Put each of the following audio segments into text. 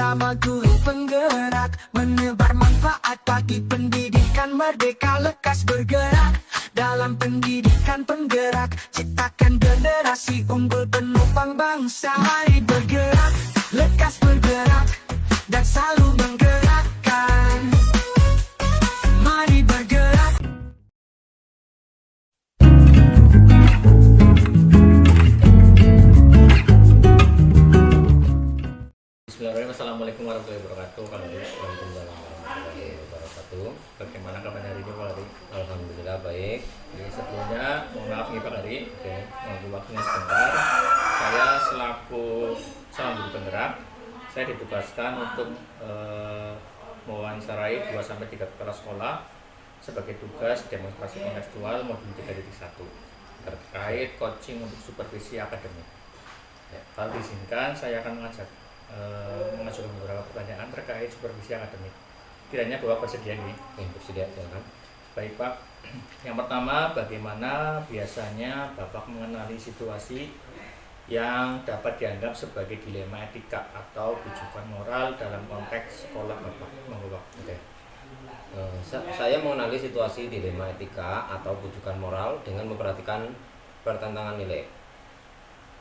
bersama guru penggerak, menebar manfaat bagi pendidikan merdeka lekas bergerak. Dalam pendidikan penggerak, ciptakan generasi unggul penopang bangsa. Mari bergerak, lekas bergerak, dan selalu menggerakkan. Mari bergerak. Bismillahirrahmanirrahim. Assalamualaikum warahmatullahi wabarakatuh. Waalaikumsalam warahmatullahi wabarakatuh. Bagaimana kabar hari ini Pak Hari? Alhamdulillah baik. Jadi sebelumnya mohon maaf nih Pak Hari. Menunggu waktunya sebentar. Saya selaku calon guru penggerak, saya ditugaskan untuk mewawancarai 2-3 kepala sekolah sebagai tugas demonstrasi kontekstual modul 3.1 terkait coaching untuk supervisi akademik. Kalau diizinkan, saya akan mengajukan beberapa pertanyaan terkait supervisi akademik. Kiranya Bapak bersedia nih? Bersedia, silakan. Baik Pak. Yang pertama, bagaimana biasanya Bapak mengenali situasi yang dapat dianggap sebagai dilema etika atau bujukan moral dalam konteks sekolah Bapak? Oke. Saya mengenali situasi dilema etika atau bujukan moral dengan memperhatikan pertentangan nilai,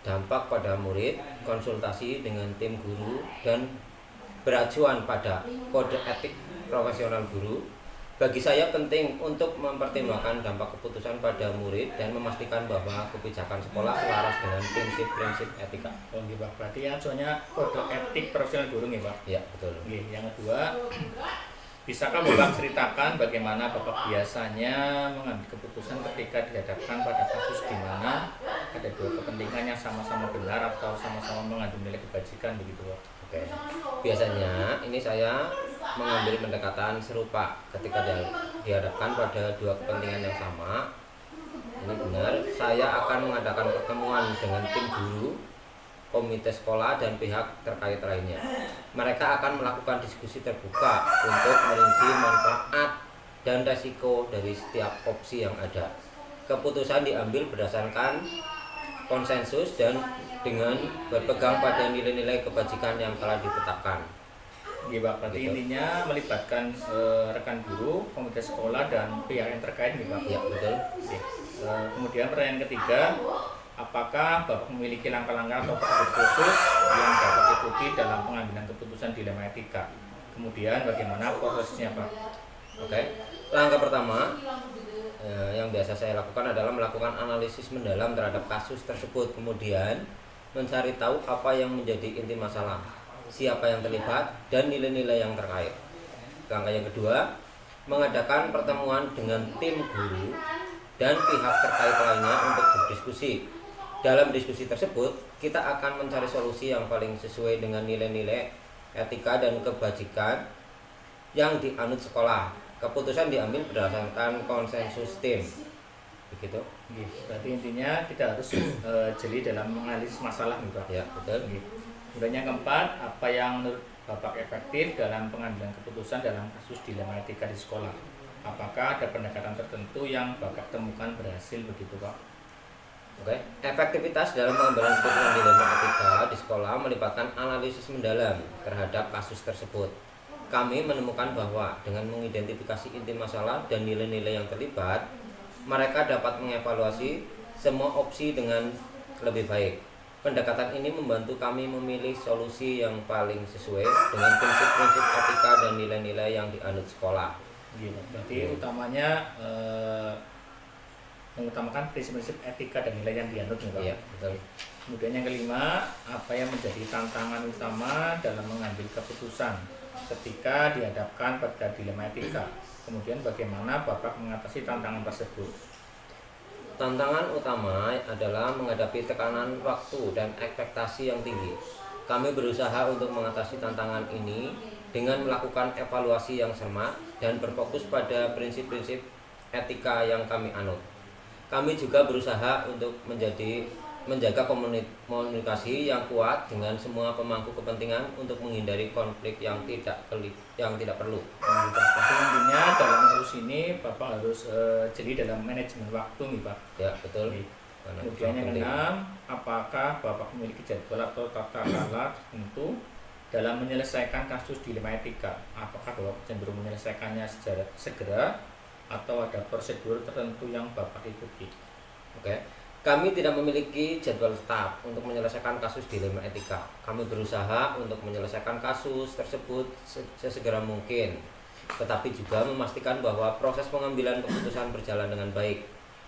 dampak pada murid, konsultasi dengan tim guru, dan beracuan pada kode etik profesional guru. Bagi saya penting untuk mempertimbangkan dampak keputusan pada murid dan memastikan bahwa kebijakan sekolah selaras dengan prinsip-prinsip etika. Oh, gitu Pak. Berarti acuannya kode etik profesional guru nih Pak? Ya, betul. Yang kedua, bisakah Bapak ceritakan bagaimana Bapak biasanya mengambil keputusan ketika dihadapkan pada kasus di mana ada dua kepentingan yang sama-sama benar atau sama-sama mengandung nilai kebajikan begitu Pak? Oke. Biasanya ini saya mengambil pendekatan serupa ketika dihadapkan pada dua kepentingan yang sama. Ini benar, saya akan mengadakan pertemuan dengan tim guru, komite sekolah, dan pihak terkait lainnya. Mereka akan melakukan diskusi terbuka untuk merinci manfaat dan resiko dari setiap opsi yang ada. Keputusan diambil berdasarkan konsensus dan dengan berpegang pada nilai-nilai kebajikan yang telah ditetapkan. Iya Pak, berarti Gitu. intinya melibatkan rekan guru, komite sekolah, dan pihak yang terkait nih Pak? Ya, betul. Kemudian pertanyaan ketiga, apakah Bapak memiliki langkah-langkah atau prosedur khusus yang dapat diikuti dalam pengambilan keputusan dilema etika? Kemudian bagaimana prosesnya Pak? Oke. Langkah pertama yang biasa saya lakukan adalah melakukan analisis mendalam terhadap kasus tersebut, kemudian mencari tahu apa yang menjadi inti masalah, siapa yang terlibat, dan nilai-nilai yang terkait. Langkah yang kedua, mengadakan pertemuan dengan tim guru dan pihak terkait lainnya untuk berdiskusi. Dalam diskusi tersebut, kita akan mencari solusi yang paling sesuai dengan nilai-nilai etika dan kebajikan yang dianut sekolah. Keputusan diambil berdasarkan konsensus tim. Begitu. Berarti intinya kita harus jeli dalam menganalisis masalah nih Pak? Ya, betul. Kemudian yang keempat, apa yang menurut Bapak efektif dalam pengambilan keputusan dalam kasus dilema etika di sekolah? Apakah ada pendekatan tertentu yang Bapak temukan berhasil begitu Pak? Oke. Efektivitas dalam pengambilan keputusan dilema etika di sekolah melibatkan analisis mendalam terhadap kasus tersebut. Kami menemukan bahwa dengan mengidentifikasi inti masalah dan nilai-nilai yang terlibat, mereka dapat mengevaluasi semua opsi dengan lebih baik. Pendekatan ini membantu kami memilih solusi yang paling sesuai dengan prinsip-prinsip etika dan nilai-nilai yang dianut sekolah. Berarti utamanya mengutamakan prinsip-prinsip etika dan nilai yang dianut nih Pak? Iya, betul. Kemudian yang kelima, apa yang menjadi tantangan utama dalam mengambil keputusan ketika dihadapkan pada dilema etika? Kemudian bagaimana Bapak mengatasi tantangan tersebut? Tantangan utama adalah menghadapi tekanan waktu dan ekspektasi yang tinggi. Kami berusaha untuk mengatasi tantangan ini dengan melakukan evaluasi yang cermat dan berfokus pada prinsip-prinsip etika yang kami anut. Kami juga berusaha untuk menjaga komunikasi yang kuat dengan semua pemangku kepentingan untuk menghindari konflik yang tidak perlu. Jadi intinya dalam kasus ini Bapak harus jeli dalam manajemen waktu nih Pak? Ya, betul. Kemudian yang keenam, apakah Bapak memiliki jadwal atau tata kelola tertentu dalam menyelesaikan kasus dilema etika? Apakah Bapak cenderung menyelesaikannya secara segera atau ada prosedur tertentu yang Bapak ikuti? Oke. Kami tidak memiliki jadwal tetap untuk menyelesaikan kasus dilema etika. Kami berusaha untuk menyelesaikan kasus tersebut sesegera mungkin, tetapi juga memastikan bahwa proses pengambilan keputusan berjalan dengan baik.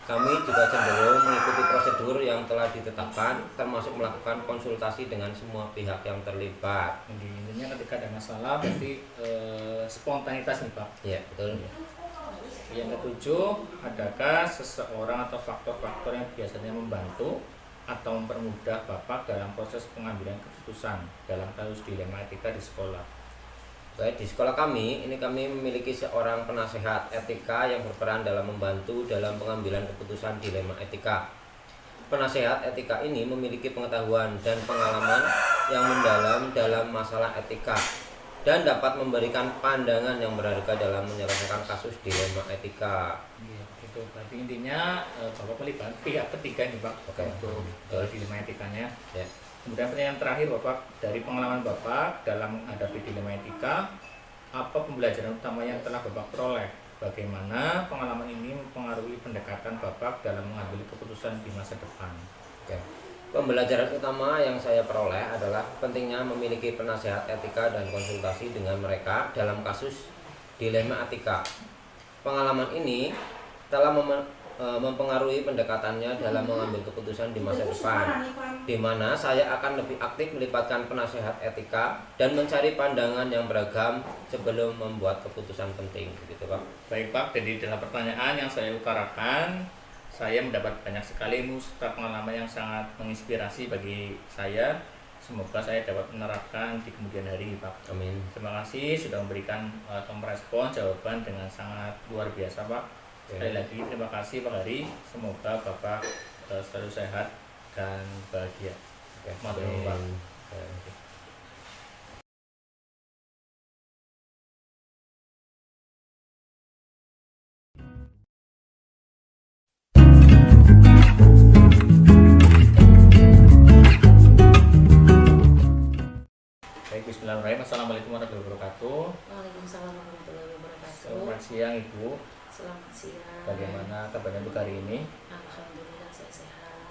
Kami juga cenderung mengikuti prosedur yang telah ditetapkan, termasuk melakukan konsultasi dengan semua pihak yang terlibat. Jadi intinya ketika ada masalah berarti spontanitas nih Pak. Ya, betul. Yang ketujuh, adakah seseorang atau faktor-faktor yang biasanya membantu atau mempermudah Bapak dalam proses pengambilan keputusan dalam kasus dilema etika di sekolah? Baik, di sekolah kami, ini kami memiliki seorang penasehat etika yang berperan dalam membantu dalam pengambilan keputusan dilema etika. Penasehat etika ini memiliki pengetahuan dan pengalaman yang mendalam dalam masalah etika dan dapat memberikan pandangan yang berharga dalam menyelesaikan kasus dilema etika. Gitu. Berarti intinya Bapak melibat pihak ketiga nih Pak. Oke. Untuk dilema etikanya. Ya. Kemudian pertanyaan terakhir Bapak, dari pengalaman Bapak dalam menghadapi dilema etika, apa pembelajaran utama yang telah Bapak peroleh? Bagaimana pengalaman ini mempengaruhi pendekatan Bapak dalam mengambil keputusan di masa depan? Oke. Pembelajaran utama yang saya peroleh adalah pentingnya memiliki penasehat etika dan konsultasi dengan mereka dalam kasus dilema etika. Pengalaman ini telah mempengaruhi pendekatannya dalam mengambil keputusan di masa depan, di mana saya akan lebih aktif melibatkan penasehat etika dan mencari pandangan yang beragam sebelum membuat keputusan penting, begitu Pak. Baik Pak, jadi dalam pertanyaan yang saya utarakan, saya mendapat banyak sekali ilmu serta pengalaman yang sangat menginspirasi bagi saya. Semoga saya dapat menerapkan di kemudian hari, Pak. Amin. Terima kasih sudah memberikan atau merespon jawaban dengan sangat luar biasa, Pak. Sekali lagi terima kasih Pak Hari. Semoga Bapak selalu sehat dan bahagia. Matur nuwun, Pak. Baik, bismillahirrahmanirrahim. Assalamualaikum warahmatullahi wabarakatuh. Waalaikumsalam warahmatullahi wabarakatuh. Selamat siang Ibu. Selamat siang. Bagaimana kabarnya untuk hari ini? Alhamdulillah saya sehat.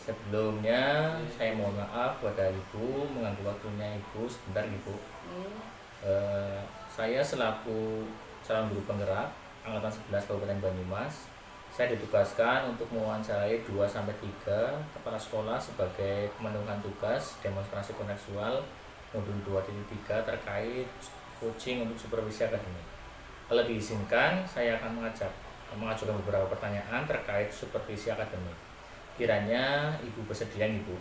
Sebelumnya saya mohon maaf kepada Ibu mengganggu waktunya Ibu sebentar Ibu. Saya selaku calon guru penggerak angkatan 11 Kabupaten Banyumas, saya ditugaskan untuk mewawancarai 2-3 kepala sekolah sebagai pemenuhan tugas demonstrasi kontekstual modul 2.3 terkait coaching untuk supervisi akademik. Kalau diizinkan, saya akan mengajukan beberapa pertanyaan terkait supervisi akademik. Kiranya Ibu bersedia, Ibu?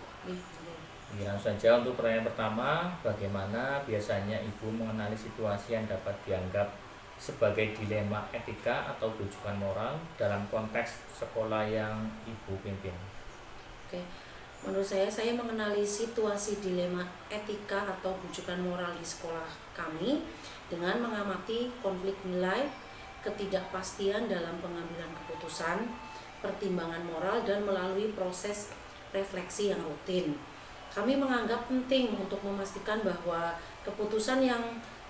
Iya, langsung saja untuk pertanyaan pertama, bagaimana biasanya Ibu mengenali situasi yang dapat dianggap sebagai dilema etika atau rujukan moral dalam konteks sekolah yang Ibu pimpin? Oke. Menurut saya mengenali situasi dilema etika atau rujukan moral di sekolah kami dengan mengamati konflik nilai, ketidakpastian dalam pengambilan keputusan, pertimbangan moral, dan melalui proses refleksi yang rutin. Kami menganggap penting untuk memastikan bahwa keputusan yang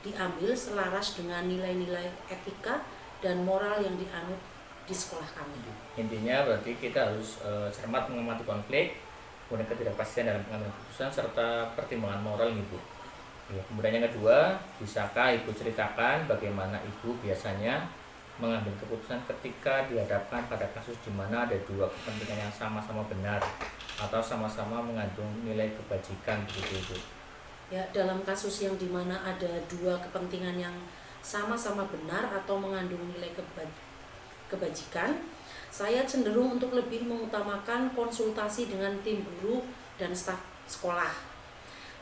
diambil selaras dengan nilai-nilai etika dan moral yang dianut di sekolah kami. Intinya berarti kita harus cermat mengamati konflik, kemudian ketidakpastian dalam pengambilan keputusan, serta pertimbangan moral, Ibu. Ya, kemudian yang kedua, bisakah Ibu ceritakan bagaimana Ibu biasanya mengambil keputusan ketika dihadapkan pada kasus di mana ada dua kepentingan yang sama-sama benar atau sama-sama mengandung nilai kebajikan, begitu Ibu? Ya, dalam kasus yang dimana ada dua kepentingan yang sama-sama benar atau mengandung nilai kebajikan, saya cenderung untuk lebih mengutamakan konsultasi dengan tim guru dan staf sekolah.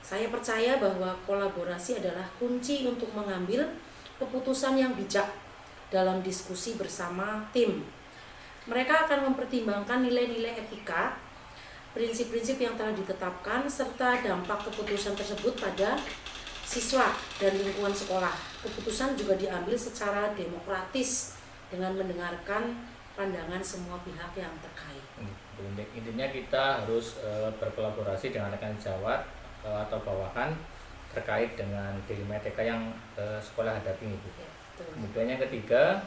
Saya percaya bahwa kolaborasi adalah kunci untuk mengambil keputusan yang bijak dalam diskusi bersama tim. Mereka akan mempertimbangkan nilai-nilai etika, prinsip-prinsip yang telah ditetapkan, serta dampak keputusan tersebut pada siswa dan lingkungan sekolah. Keputusan juga diambil secara demokratis dengan mendengarkan pandangan semua pihak yang terkait. Intinya kita harus berkolaborasi dengan rekan sejawat atau bawahan terkait dengan dilema etika yang sekolah hadapi Ibu. Ya, betul. Kemudian yang ketiga,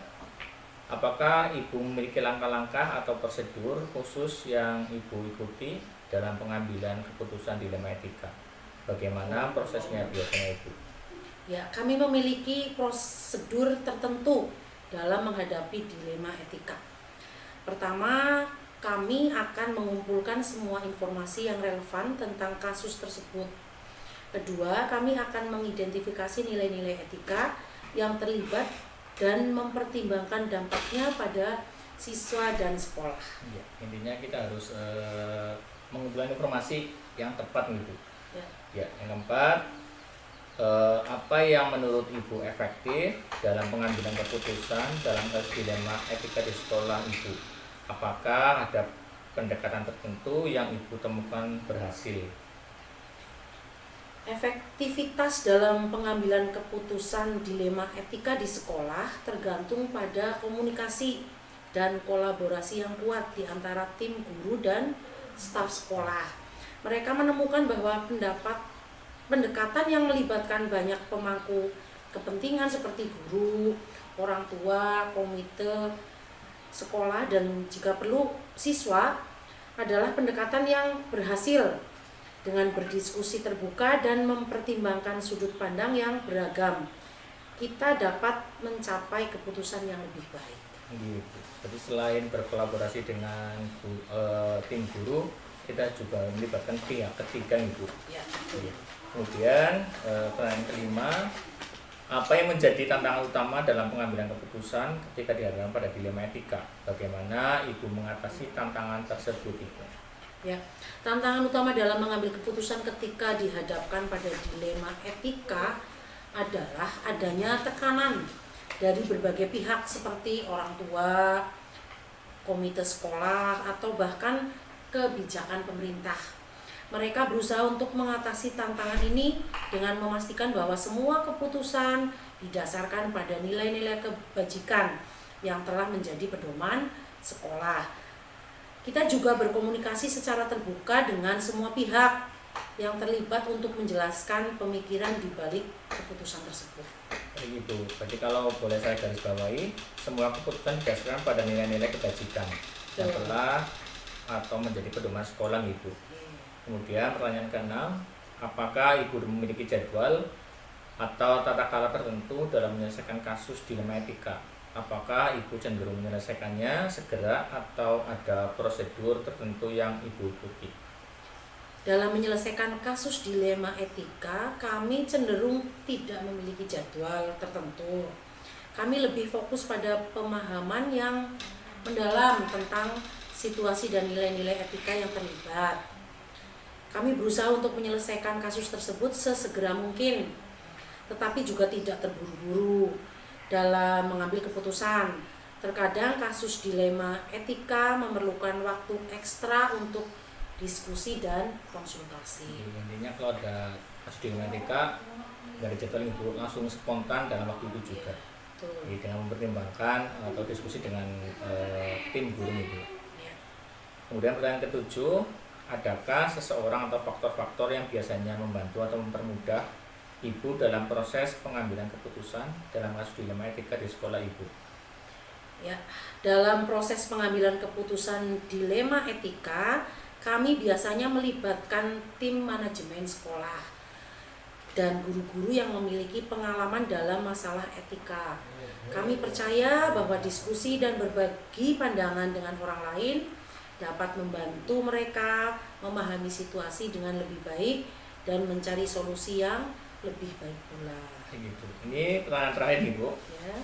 apakah Ibu memiliki langkah-langkah atau prosedur khusus yang Ibu ikuti dalam pengambilan keputusan dilema etika? Bagaimana prosesnya biasanya Ibu? Ya, kami memiliki prosedur tertentu dalam menghadapi dilema etika. Pertama, kami akan mengumpulkan semua informasi yang relevan tentang kasus tersebut. Kedua, kami akan mengidentifikasi nilai-nilai etika yang terlibat dan mempertimbangkan dampaknya pada siswa dan sekolah. Ya, intinya kita harus mengumpulkan informasi yang tepat Ibu. Ya, yang keempat, apa yang menurut Ibu efektif dalam pengambilan keputusan dalam kasus dilema etika di sekolah Ibu? Apakah ada pendekatan tertentu yang Ibu temukan berhasil? Efektivitas dalam pengambilan keputusan dilema etika di sekolah tergantung pada komunikasi dan kolaborasi yang kuat di antara tim guru dan staf sekolah. Mereka menemukan bahwa pendekatan yang melibatkan banyak pemangku kepentingan seperti guru, orang tua, komite sekolah, dan jika perlu siswa adalah pendekatan yang berhasil dengan berdiskusi terbuka dan mempertimbangkan sudut pandang yang beragam. Kita dapat mencapai keputusan yang lebih baik. Gitu. Jadi selain berkolaborasi dengan tim guru, kita juga melibatkan pihak ketiga Ibu. Ya, Iya. Kemudian pertanyaan kelima, apa yang menjadi tantangan utama dalam pengambilan keputusan ketika dihadapkan pada dilema etika? Bagaimana Ibu mengatasi tantangan tersebut Ibu? Ya, tantangan utama dalam mengambil keputusan ketika dihadapkan pada dilema etika adalah adanya tekanan dari berbagai pihak seperti orang tua, komite sekolah, atau bahkan kebijakan pemerintah. Mereka berusaha untuk mengatasi tantangan ini dengan memastikan bahwa semua keputusan didasarkan pada nilai-nilai kebajikan yang telah menjadi pedoman sekolah. Kita juga berkomunikasi secara terbuka dengan semua pihak yang terlibat untuk menjelaskan pemikiran di balik keputusan tersebut. Begitu. Jadi kalau boleh saya garis bawahi, semua keputusan didasarkan pada nilai-nilai kebajikan yang telah atau menjadi pedoman sekolah Ibu. Kemudian pertanyaan ke-6, apakah Ibu memiliki jadwal atau tata cara tertentu dalam menyelesaikan kasus dilema etika? Apakah Ibu cenderung menyelesaikannya segera atau ada prosedur tertentu yang Ibu ikuti? Dalam menyelesaikan kasus dilema etika, kami cenderung tidak memiliki jadwal tertentu. Kami lebih fokus pada pemahaman yang mendalam tentang situasi dan nilai-nilai etika yang terlibat. Kami berusaha untuk menyelesaikan kasus tersebut sesegera mungkin, tetapi juga tidak terburu-buru dalam mengambil keputusan. Terkadang kasus dilema etika memerlukan waktu ekstra untuk diskusi dan konsultasi. Intinya kalau ada kasus dilema etika, dari jadwal Ibu langsung spontan dalam waktu itu juga. Jadi dengan mempertimbangkan atau diskusi dengan tim guru Ibu. Kemudian pertanyaan ke-7, adakah seseorang atau faktor-faktor yang biasanya membantu atau mempermudah Ibu dalam proses pengambilan keputusan dalam kasus dilema etika di sekolah Ibu? Ya, dalam proses pengambilan keputusan dilema etika, kami biasanya melibatkan tim manajemen sekolah dan guru-guru yang memiliki pengalaman dalam masalah etika. Kami percaya bahwa diskusi dan berbagi pandangan dengan orang lain dapat membantu mereka memahami situasi dengan lebih baik dan mencari solusi yang lebih baik pula. Gitu. Ini pertanyaan terakhir Ibu. Ya.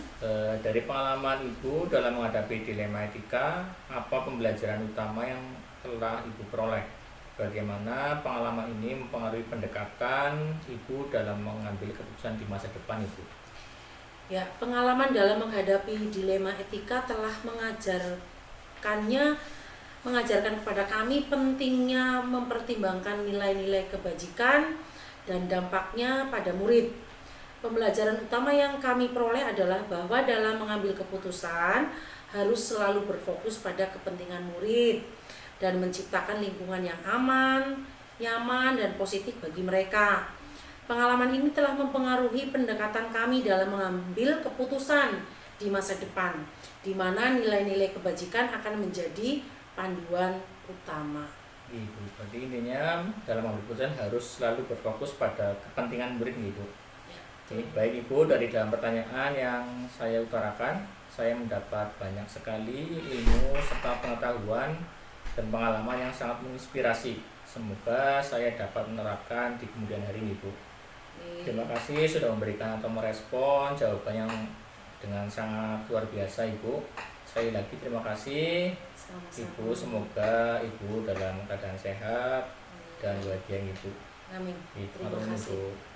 Dari pengalaman Ibu dalam menghadapi dilema etika, apa pembelajaran utama yang telah Ibu peroleh? Bagaimana pengalaman ini mempengaruhi pendekatan Ibu dalam mengambil keputusan di masa depan Ibu? Ya, pengalaman dalam menghadapi dilema etika telah mengajarkan kepada kami pentingnya mempertimbangkan nilai-nilai kebajikan dan dampaknya pada murid. Pembelajaran utama yang kami peroleh adalah bahwa dalam mengambil keputusan harus selalu berfokus pada kepentingan murid dan menciptakan lingkungan yang aman, nyaman, dan positif bagi mereka. Pengalaman ini telah mempengaruhi pendekatan kami dalam mengambil keputusan di masa depan, di mana nilai-nilai kebajikan akan menjadi panduan utama. Ibu, berarti intinya dalam mengambil keputusan harus selalu berfokus pada kepentingan murid nih, Ibu. Oke, baik Ibu, dari dalam pertanyaan yang saya utarakan, saya mendapat banyak sekali ilmu serta pengetahuan dan pengalaman yang sangat menginspirasi. Semoga saya dapat menerapkan di kemudian hari ini, Ibu. Terima kasih sudah memberikan atau merespon jawaban yang dengan sangat luar biasa, Ibu. Sekali lagi terima kasih. Sama-sama. Ibu, semoga Ibu dalam keadaan sehat dan bahagia, Ibu. Amin. Terima Terima kasih. kasih.